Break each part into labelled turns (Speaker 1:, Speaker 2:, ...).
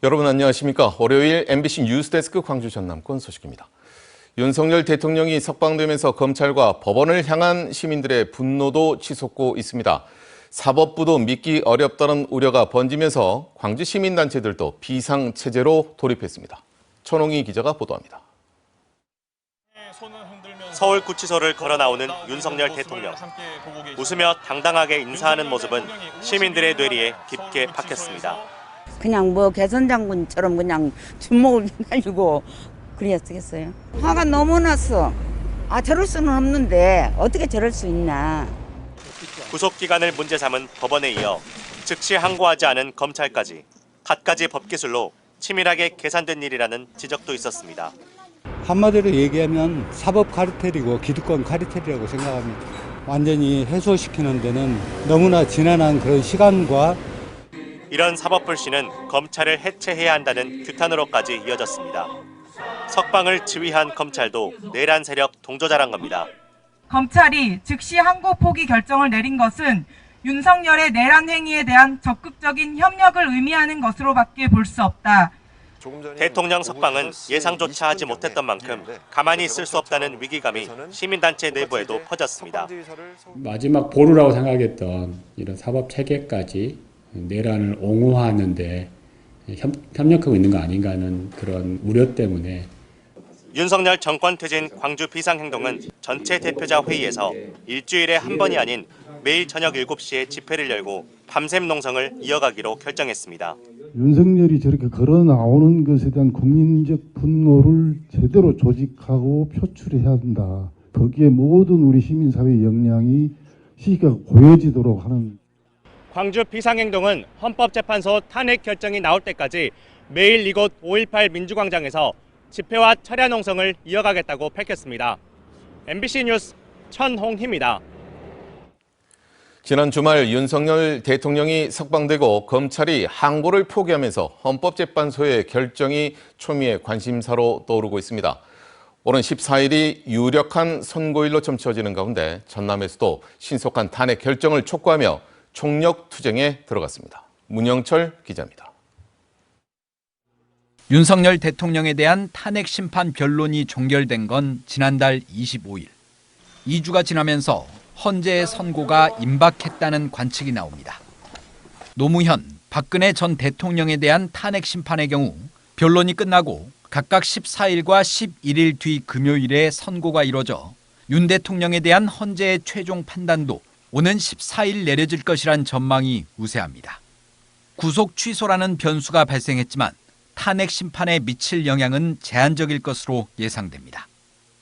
Speaker 1: 여러분 안녕하십니까? 월요일 MBC 뉴스데스크 광주 전남권 소식입니다. 윤석열 대통령이 석방되면서 검찰과 법원을 향한 시민들의 분노도 치솟고 있습니다. 사법부도 믿기 어렵다는 우려가 번지면서 광주 시민단체들도 비상체제로 돌입했습니다. 천홍희 기자가 보도합니다.
Speaker 2: 서울구치소를 걸어 나오는 윤석열 대통령. 웃으며 당당하게 인사하는 모습은 시민들의 뇌리에 깊게 박혔습니다.
Speaker 3: 그냥 뭐 개선장군처럼 그냥 주먹을 날리고 그랬겠어요. 화가 너무 났어. 저럴 수는 없는데 어떻게 저럴 수 있나.
Speaker 2: 구속기간을 문제 삼은 법원에 이어 즉시 항고하지 않은 검찰까지 갖가지 법기술로 치밀하게 계산된 일이라는 지적도 있었습니다.
Speaker 4: 한마디로 얘기하면 사법 카르텔이고 기득권 카르텔이라고 생각합니다. 완전히 해소시키는 데는 너무나 지난한 그런 시간과
Speaker 2: 이런 사법 불신은 검찰을 해체해야 한다는 규탄으로까지 이어졌습니다. 석방을 지휘한 검찰도 내란 세력 동조자란 겁니다.
Speaker 5: 검찰이 즉시 항고 포기 결정을 내린 것은 윤석열의 내란 행위에 대한 적극적인 협력을 의미하는 것으로밖에 볼 수 없다.
Speaker 2: 대통령 석방은 예상조차 하지 못했던 만큼 가만히 있을 수 없다는 위기감이 시민단체 내부에도 퍼졌습니다.
Speaker 6: 마지막 보루라고 생각했던 이런 사법 체계까지 내란을 옹호하는 데 협력하고 있는 거 아닌가 하는 그런 우려 때문에
Speaker 2: 윤석열 정권 퇴진 광주 비상행동은 전체 대표자 회의에서 일주일에 한 번이 아닌 매일 저녁 7시에 집회를 열고 밤샘 농성을 이어가기로 결정했습니다.
Speaker 7: 윤석열이 저렇게 걸어 나오는 것에 대한 국민적 분노를 제대로 조직하고 표출해야 한다. 거기에 모든 우리 시민사회의 역량이 시기가 고여지도록 하는.
Speaker 2: 광주 비상행동은 헌법재판소 탄핵 결정이 나올 때까지 매일 이곳 5.18 민주광장에서 집회와 철야 농성을 이어가겠다고 밝혔습니다. MBC 뉴스 천홍희입니다.
Speaker 1: 지난 주말 윤석열 대통령이 석방되고 검찰이 항고를 포기하면서 헌법재판소의 결정이 초미의 관심사로 떠오르고 있습니다. 오는 14일이 유력한 선고일로 점쳐지는 가운데 전남에서도 신속한 탄핵 결정을 촉구하며 총력 투쟁에 들어갔습니다. 문영철 기자입니다.
Speaker 8: 윤석열 대통령에 대한 탄핵 심판 변론이 종결된 건 지난달 25일. 2주가 지나면서 헌재의 선고가 임박했다는 관측이 나옵니다. 노무현, 박근혜 전 대통령에 대한 탄핵 심판의 경우 변론이 끝나고 각각 14일과 11일 뒤 금요일에 선고가 이뤄져 윤 대통령에 대한 헌재의 최종 판단도 오는 14일 내려질 것이란 전망이 우세합니다. 구속 취소라는 변수가 발생했지만 탄핵 심판에 미칠 영향은 제한적일 것으로 예상됩니다.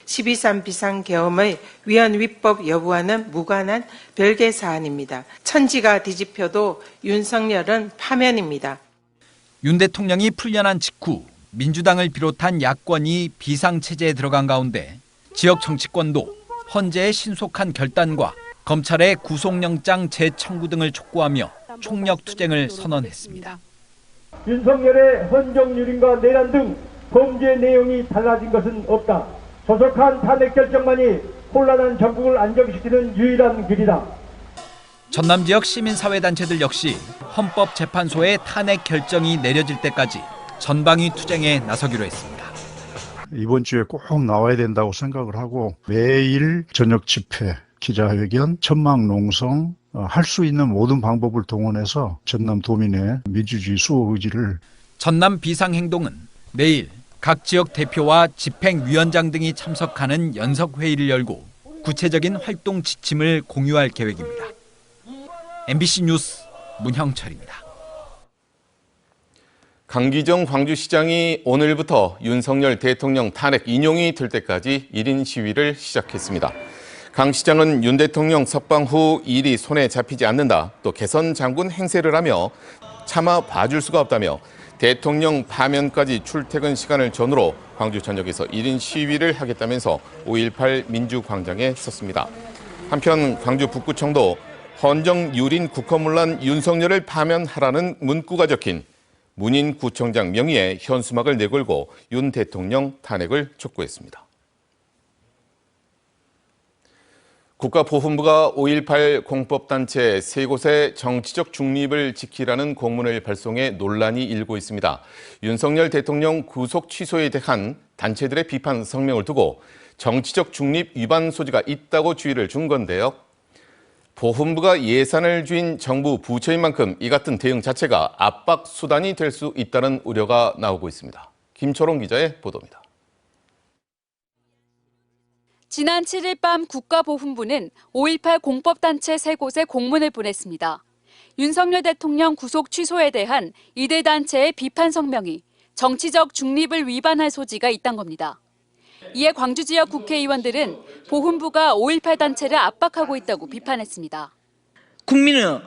Speaker 9: 12.3 비상계엄의 위헌 위법 여부와는 무관한 별개 사안입니다. 천지가 뒤집혀도 윤석열은 파면입니다.
Speaker 8: 윤 대통령이 풀려난 직후 민주당을 비롯한 야권이 비상체제에 들어간 가운데 지역 정치권도 헌재의 신속한 결단과 검찰의 구속영장 재청구 등을 촉구하며 총력 투쟁을 선언했습니다.
Speaker 10: 윤석열의 헌정유린과 내란 등 범죄 내용이 달라진 것은 없다. 조속한 탄핵 결정만이 혼란한 전국을 안정시키는 유일한 길이다.
Speaker 8: 전남 지역 시민사회단체들 역시 헌법재판소의 탄핵 결정이 내려질 때까지 전방위 투쟁에 나서기로 했습니다.
Speaker 11: 이번 주에 꼭 나와야 된다고 생각을 하고 매일 저녁 집회, 기자회견, 천막 농성, 할 수 있는 모든 방법을 동원해서 전남 도민의 민주주의 수호 의지를.
Speaker 8: 전남 비상행동은 내일 각 지역 대표와 집행위원장 등이 참석하는 연석회의를 열고 구체적인 활동 지침을 공유할 계획입니다. MBC 뉴스 문형철입니다.
Speaker 1: 강기정 광주시장이 오늘부터 윤석열 대통령 탄핵 인용이 될 때까지 1인 시위를 시작했습니다. 강 시장은 윤 대통령 석방 후 일이 손에 잡히지 않는다, 또 개선 장군 행세를 하며 차마 봐줄 수가 없다며 대통령 파면까지 출퇴근 시간을 전후로 광주 전역에서 1인 시위를 하겠다면서 5.18 민주광장에 섰습니다. 한편 광주 북구청도 헌정 유린 국헌문란 윤석열을 파면하라는 문구가 적힌 문인구청장 명의의 현수막을 내걸고 윤 대통령 탄핵을 촉구했습니다. 국가보훈부가 5.18 공법단체 3곳의 정치적 중립을 지키라는 공문을 발송해 논란이 일고 있습니다. 윤석열 대통령 구속 취소에 대한 단체들의 비판 성명을 두고 정치적 중립 위반 소지가 있다고 주의를 준 건데요. 보훈부가 예산을 쥔 정부 부처인 만큼 이 같은 대응 자체가 압박 수단이 될 수 있다는 우려가 나오고 있습니다. 김초롱 기자의 보도입니다.
Speaker 12: 지난 7일 밤 국가보훈부는 5.18 공법단체 3곳에 공문을 보냈습니다. 윤석열 대통령 구속 취소에 대한 이들 단체의 비판 성명이 정치적 중립을 위반할 소지가 있다는 겁니다. 이에 광주 지역 국회의원들은 보훈부가 5.18 단체를 압박하고 있다고 비판했습니다.
Speaker 13: 국민의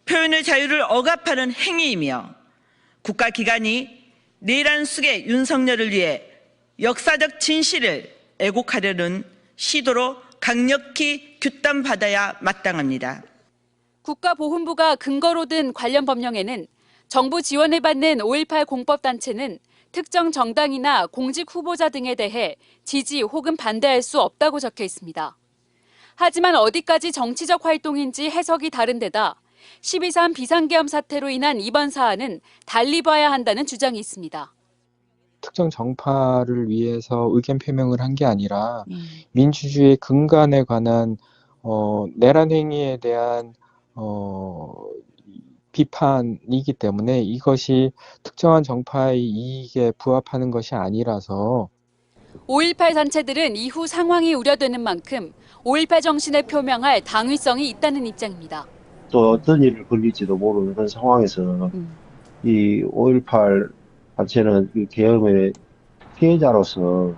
Speaker 13: 표현의 자유를 억압하는 행위이며 국가기관이 내란 속의 윤석열을 위해 역사적 진실을 왜곡하려는 시도로 강력히 규탄받아야 마땅합니다.
Speaker 12: 국가보훈부가 근거로 든 관련 법령에는 정부 지원을 받는 5.18 공법단체는 특정 정당이나 공직 후보자 등에 대해 지지 혹은 반대할 수 없다고 적혀 있습니다. 하지만 어디까지 정치적 활동인지 해석이 다른 데다 12.3 비상계엄 사태로 인한 이번 사안은 달리 봐야 한다는 주장이 있습니다.
Speaker 14: 특정 정파를 위해서 의견 표명을 한 게 아니라 민주주의의 근간에 관한 내란 행위에 대한 비판이기 때문에 이것이 특정한 정파의 이익에 부합하는 것이 아니라서
Speaker 12: 5.18 단체들은 이후 상황이 우려되는 만큼 5.18 정신을 표명할 당위성이 있다는 입장입니다.
Speaker 15: 또 어떤 일을 벌릴지도 모르는 그런 상황에서 이 5.18 단체는 이 계엄의 피해자로서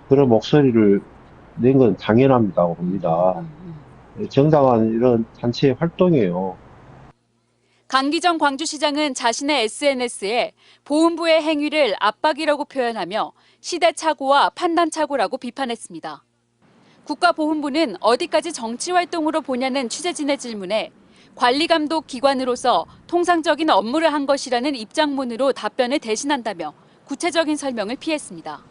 Speaker 15: 그런 목소리를 낸 건 당연합니다 봅니다. 정당한 이런 단체의 활동이에요.
Speaker 12: 강기정 광주시장은 자신의 SNS에 보훈부의 행위를 압박이라고 표현하며 시대착오와 판단착오라고 비판했습니다. 국가보훈부는 어디까지 정치활동으로 보냐는 취재진의 질문에 관리감독 기관으로서 통상적인 업무를 한 것이라는 입장문으로 답변을 대신한다며 구체적인 설명을 피했습니다.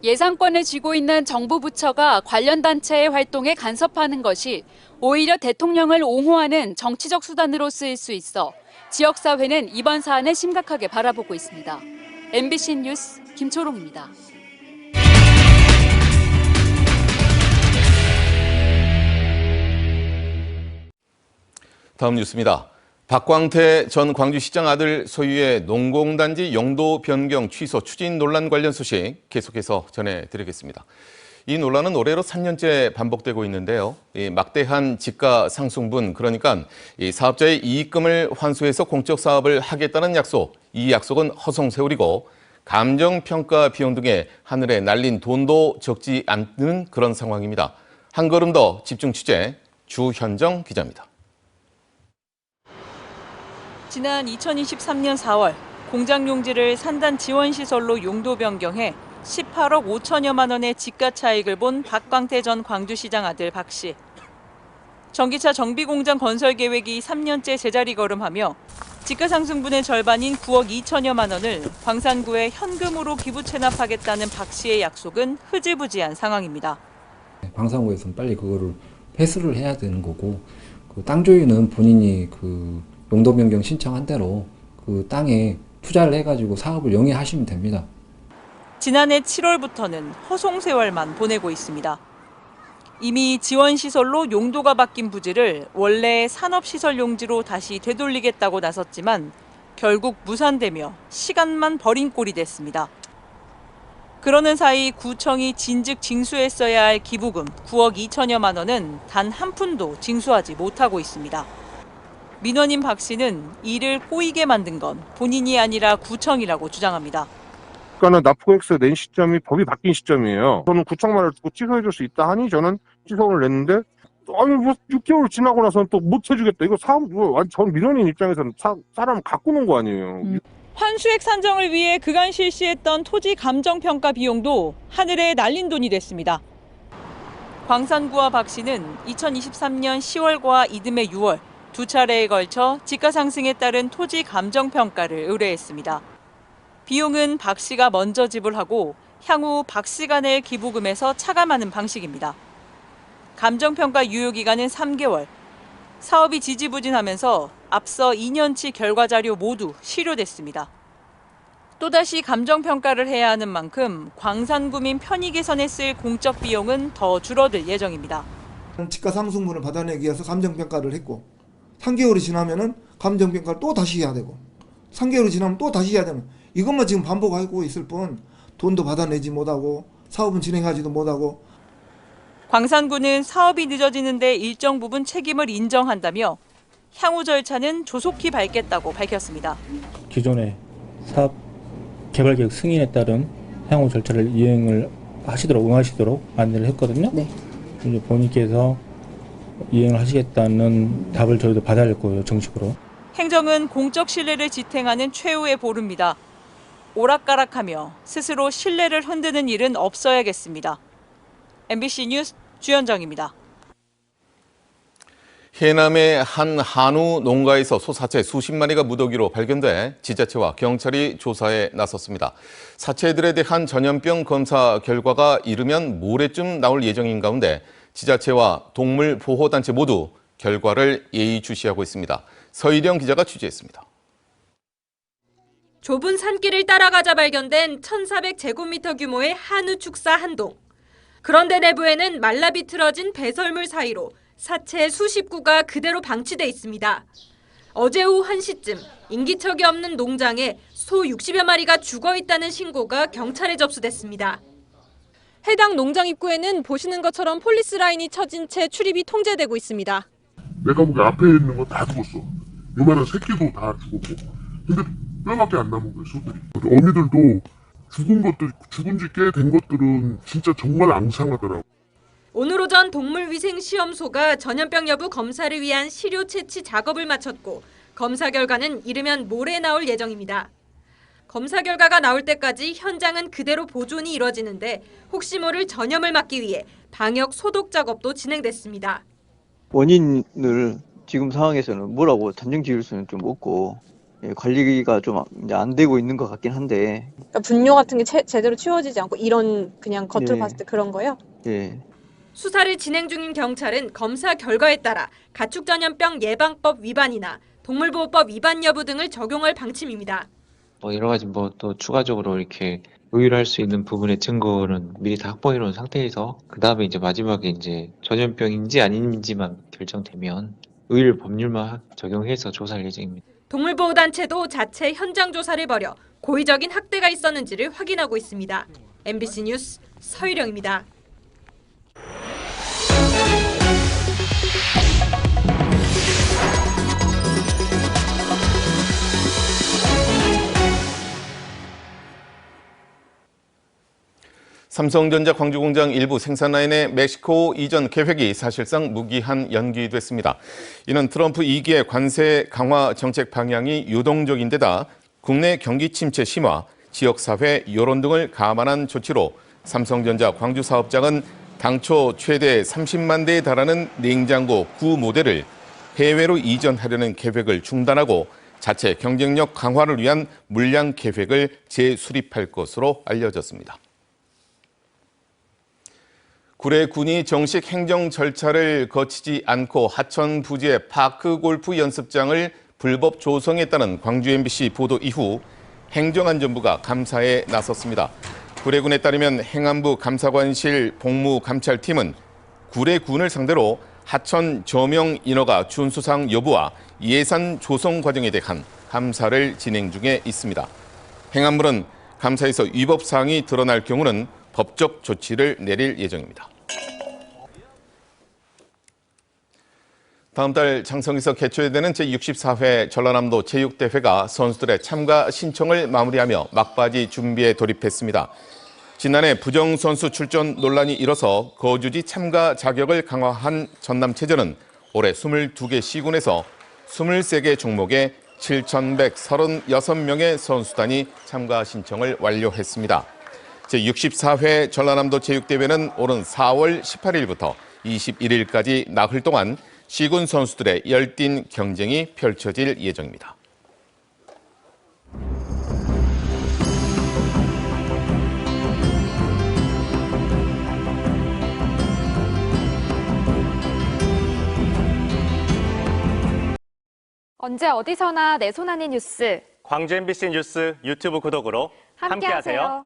Speaker 12: 예산권을 쥐고 있는 정부 부처가 관련 단체의 활동에 간섭하는 것이 오히려 대통령을 옹호하는 정치적 수단으로 쓰일 수 있어 지역사회는 이번 사안을 심각하게 바라보고 있습니다. MBC 뉴스 김초롱입니다.
Speaker 1: 다음 뉴스입니다. 박광태 전 광주시장 아들 소유의 농공단지 용도 변경 취소 추진 논란 관련 소식 계속해서 전해드리겠습니다. 이 논란은 올해로 3년째 반복되고 있는데요. 이 막대한 지가 상승분, 그러니까 이 사업자의 이익금을 환수해서 공적 사업을 하겠다는 약속, 이 약속은 허송세월이고 감정평가 비용 등에 하늘에 날린 돈도 적지 않는 그런 상황입니다. 한 걸음 더 집중 취재, 주현정 기자입니다.
Speaker 16: 지난 2023년 4월 공장 용지를 산단 지원시설로 용도 변경해 18억 5천여만 원의 지가 차익을 본 박광태 전 광주시장 아들 박 씨. 전기차 정비공장 건설 계획이 3년째 제자리 걸음하며 지가 상승분의 절반인 9억 2천여만 원을 광산구에 현금으로 기부 체납하겠다는 박 씨의 약속은 흐지부지한 상황입니다.
Speaker 17: 광산구에서는 빨리 그거를 회수를 해야 되는 거고, 그 땅 주인은 본인이 그 용도 변경 신청한 대로 그 땅에 투자를 해가지고 사업을 영위하시면 됩니다.
Speaker 16: 지난해 7월부터는 허송세월만 보내고 있습니다. 이미 지원시설로 용도가 바뀐 부지를 원래 산업시설 용지로 다시 되돌리겠다고 나섰지만 결국 무산되며 시간만 버린 꼴이 됐습니다. 그러는 사이 구청이 진즉 징수했어야 할 기부금 9억 2천여만 원은 단 한 푼도 징수하지 못하고 있습니다. 민원인 박 씨는 이를 꼬이게 만든 건 본인이 아니라 구청이라고 주장합니다.
Speaker 18: 그러니까 납부액서 낸 시점이 법이 바뀐 시점이에요. 저는 구청 말을 듣고 취소해줄 수 있다 하니 저는 취소를 냈는데, 아니 뭐 6개월 지나고 나서는 또 못 해주겠다. 이거 전 민원인 입장에서는 사람 갖고 논 거 아니에요.
Speaker 16: 환수액 산정을 위해 그간 실시했던 토지 감정평가 비용도 하늘에 날린 돈이 됐습니다. 광산구와 박 씨는 2023년 10월과 이듬해 6월 두 차례에 걸쳐 지가 상승에 따른 토지 감정평가를 의뢰했습니다. 비용은 박 씨가 먼저 지불하고 향후 박 씨가 낼 기부금에서 차감하는 방식입니다. 감정평가 유효기간은 3개월. 사업이 지지부진하면서 앞서 2년치 결과자료 모두 실효됐습니다. 또다시 감정평가를 해야 하는 만큼 광산구민 편의 개선에 쓸 공적 비용은 더 줄어들 예정입니다.
Speaker 19: 지가상승분을 받아내기 위해서 감정평가를 했고 3개월이 지나면은 감정평가를 또 다시 해야 되고 3개월이 지나면 또 다시 해야 되는 이것만 지금 반복하고 있을 뿐 돈도 받아내지 못하고 사업은 진행하지도 못하고.
Speaker 16: 광산구는 사업이 늦어지는데 일정 부분 책임을 인정한다며 향후 절차는 조속히 밟겠다고 밝혔습니다.
Speaker 20: 기존의 사업 개발계획 승인에 따른 향후 절차를 이행을 응하시도록 안내를 했거든요. 네. 이제 본인께서 이행을 하시겠다는 답을 저희도 받아야 할 거예요, 정식으로.
Speaker 16: 행정은 공적 신뢰를 지탱하는 최후의 보루입니다. 오락가락하며 스스로 신뢰를 흔드는 일은 없어야겠습니다. MBC 뉴스 주현정입니다.
Speaker 1: 해남의 한 한우 농가에서 소사체 수십 마리가 무더기로 발견돼 지자체와 경찰이 조사에 나섰습니다. 사체들에 대한 전염병 검사 결과가 이르면 모레쯤 나올 예정인 가운데 지자체와 동물보호단체 모두 결과를 예의주시하고 있습니다. 서희령 기자가 취재했습니다.
Speaker 21: 좁은 산길을 따라가자 발견된 1,400제곱미터 규모의 한우 축사 한 동. 그런데 내부에는 말라 비틀어진 배설물 사이로 사체 수십 구가 그대로 방치돼 있습니다. 어제 오후 1시쯤 인기척이 없는 농장에 소 60여 마리가 죽어 있다는 신고가 경찰에 접수됐습니다. 해당 농장 입구에는 보시는 것처럼 폴리스 라인이 쳐진 채 출입이 통제되고 있습니다.
Speaker 22: 내가 보기 앞에 있는 거 다 죽었어. 요만한 새끼도 다 죽었고. 근데 뼈밖에 안 남은 거예요, 소들이. 어미들도 죽은 지 꽤 된 것들은 진짜 정말 앙상하더라고.
Speaker 21: 오늘 오전 동물위생시험소가 전염병 여부 검사를 위한 시료 채취 작업을 마쳤고 검사 결과는 이르면 모레 나올 예정입니다. 검사 결과가 나올 때까지 현장은 그대로 보존이 이뤄지는데 혹시 모를 전염을 막기 위해 방역 소독 작업도 진행됐습니다.
Speaker 23: 원인을 지금 상황에서는 뭐라고 단정 지을 수는 좀 없고 관리가 좀 이제 안 되고 있는 것 같긴 한데.
Speaker 21: 그러니까 분뇨 같은 게 제대로 치워지지 않고 이런 그냥 겉으로 봤을 때 그런 거요?
Speaker 23: 예.
Speaker 21: 수사를 진행 중인 경찰은 검사 결과에 따라 가축전염병 예방법 위반이나 동물보호법 위반 여부 등을 적용할 방침입니다.
Speaker 24: 여러 가지 또 추가적으로 이렇게 의율할 수 있는 부분의 증거는 미리 다 확보해 놓은 상태에서 그 다음에 이제 마지막에 이제 전염병인지 아닌지만 결정되면 의율 법률만 적용해서 조사할 예정입니다.
Speaker 21: 동물보호단체도 자체 현장 조사를 벌여 고의적인 학대가 있었는지를 확인하고 있습니다. MBC 뉴스 서희령입니다.
Speaker 1: 삼성전자 광주공장 일부 생산 라인의 멕시코 이전 계획이 사실상 무기한 연기됐습니다. 이는 트럼프 2기의 관세 강화 정책 방향이 유동적인 데다 국내 경기 침체 심화, 지역사회 여론 등을 감안한 조치로 삼성전자 광주 사업장은 당초 최대 30만 대에 달하는 냉장고 9모델을 해외로 이전하려는 계획을 중단하고 자체 경쟁력 강화를 위한 물량 계획을 재수립할 것으로 알려졌습니다. 구례군이 정식 행정 절차를 거치지 않고 하천 부지의 파크 골프 연습장을 불법 조성했다는 광주 MBC 보도 이후 행정안전부가 감사에 나섰습니다. 구례군에 따르면 행안부 감사관실 복무감찰팀은 구례군을 상대로 하천 조명 인허가 준수사항 여부와 예산 조성 과정에 대한 감사를 진행 중에 있습니다. 행안부는 감사에서 위법 사항이 드러날 경우는 법적 조치를 내릴 예정입니다. 다음 달 장성에서 개최되는 제64회 전라남도 체육대회가 선수들의 참가 신청을 마무리하며 막바지 준비에 돌입했습니다. 지난해 부정선수 출전 논란이 일어서 거주지 참가 자격을 강화한 전남체전은 올해 22개 시군에서 23개 종목에 7,136명의 선수단이 참가 신청을 완료했습니다. 제64회 전라남도 체육대회는 오는 4월 18일부터 21일까지 나흘 동안 시군 선수들의 열띤 경쟁이 펼쳐질 예정입니다.
Speaker 3: 언제 어디서나 내 손 안의 뉴스.
Speaker 2: 광주 MBC 뉴스 유튜브 구독으로 함께하세요.